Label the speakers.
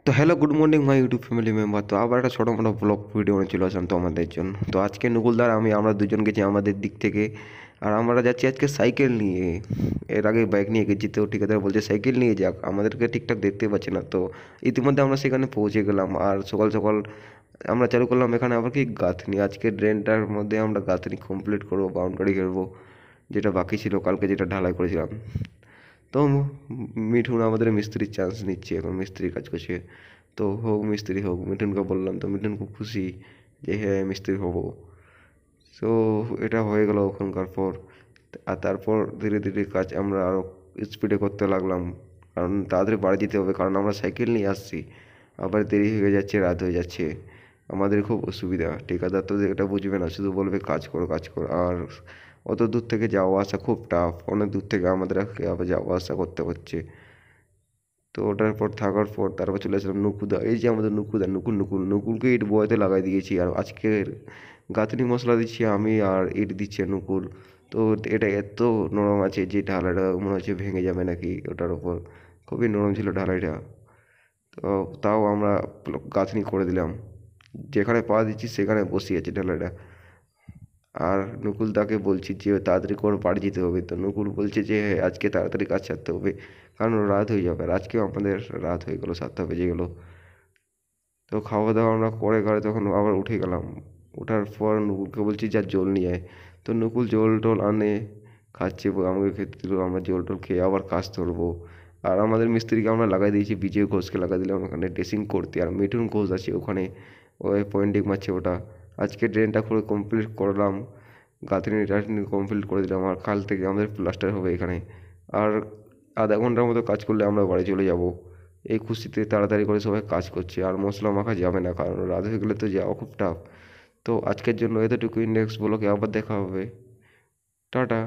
Speaker 1: তো hello good morning my YouTube family member. তো আবার একটা ছোটো মোটো ব্লগ ভিডিও নিয়ে চলে আসলাম তো আমাদের জন্য। তো আজকে নকুলদার আমরা দুজন গেছি আমাদের দিক থেকে। আর আমরা যাচ্ছি আজকে সাইকেল নিয়ে। এর আগে বাইক নিয়ে গেছি, তো ঠিকাদার বলছে সাইকেল নিয়ে যাক, আমাদেরকে ঠিকঠাক দেখতে পাচ্ছি না। তো ইতিমধ্যে আমরা সেখানে পৌঁছে গেলাম। আর সকাল সকাল আমরা চালু করলাম এখানে আবার কি গাঁথনি। আজকে ড্রেনটার মধ্যে আমরা গাঁথনি কমপ্লিট করবো, বাউন্ডারি ঘেরবো, যেটা বাকি ছিল কালকে, যেটা ঢালাই করেছিলাম। তো মিঠুন আমাদের মিস্ত্রির চান্স নিচ্ছে, এখন মিস্ত্রির কাজ করছে। তো হোক মিস্ত্রি হোক, মিঠুনকে বললাম, তো মিঠুন খুব খুশি যে হ্যাঁ মিস্ত্রি হবো। তো এটা হয়ে গেল ওখানকার পর। আর তারপর ধীরে ধীরে কাজ আমরা আরও স্পিডে করতে লাগলাম, কারণ তাড়াতাড়ি বাড়ি যেতে হবে, কারণ আমরা সাইকেল নিয়ে আসছি। আবার দেরি হয়ে যাচ্ছে, রাত হয়ে যাচ্ছে, আমাদের খুব অসুবিধা। ঠিকাদার তো এটা বুঝবে না, শুধু বলবে কাজ করো কাজ করো। আর অত দূর থেকে যাওয়া আসা খুব টাফ, অনেক দূর থেকে আমাদের আবার যাওয়া আসা করতে হচ্ছে। তো ওটার পর থাকার পর তারপর চলে আসলাম নকুদা। এই যে আমাদের নকুদা, নকুলকে ইট বয়াতে লাগাই দিয়েছি। আর আজকের গাঁথনি মশলা দিচ্ছি আমি, আর ইট দিচ্ছে নকুল। তো এটা এত নরম আছে যে ঢালাইটা মনে হচ্ছে ভেঙে যাবে নাকি ওটার ওপর। খুবই নরম ছিল ঢালাইটা। তো তাও আমরা গাঁথনি করে দিলাম, যেখানে পা দিচ্ছি সেখানে বসিয়েছে ঢালাইটা। আর নকুল দাকে বলছি যে তাড়াতাড়ি করে বাড়ি যেতে হবে। তো নকুল বলছে যে হ্যাঁ আজকে তাড়াতাড়ি কাজ সারতে হবে, কারণ রাত হয়ে যাবে। আর আজকেও আমাদের রাত হয়ে গেলো, 7টা বেজে গেলো। তো খাওয়া দাওয়া আমরা করে ঘরে তখন আবার উঠে গেলাম। ওঠার পর নকুলকে বলছি যা জল নিয়ে আয়। তো নকুল জল টল আনে, খাচ্ছে, আমাকে খেতে দিল। আমরা জল টল খেয়ে আবার কাজ ধরবো। আর আমাদের মিস্ত্রিকে আমরা লাগাই দিয়েছি, বিজয় ঘোষকে লাগাই দিলাম ওখানে ড্রেসিং করতে। আর মিঠুন ঘোষ আছে ওখানে, ওই পয়েন্টিং মারছে ওটা। আজকে ড্রেনটা পুরো কমপ্লিট করলাম, গাঁথনি টাথনি কমপ্লিট করে দিলাম। আর কাল থেকে আমাদের প্লাস্টার হবে এখানে। আর আধা ঘন্টার মতো কাজ করলে আমরা বাড়ি চলে যাব। এই খুশিতে তাড়াতাড়ি করে সবাই কাজ করছে। আর মশলা মাখা যাবে না, কারণ রাত হয়ে গেলে তো যাওয়া খুব টাফ। তো আজকের জন্য এতটুকুই, নেক্সট ব্লগে আবার দেখা হবে। টাটা।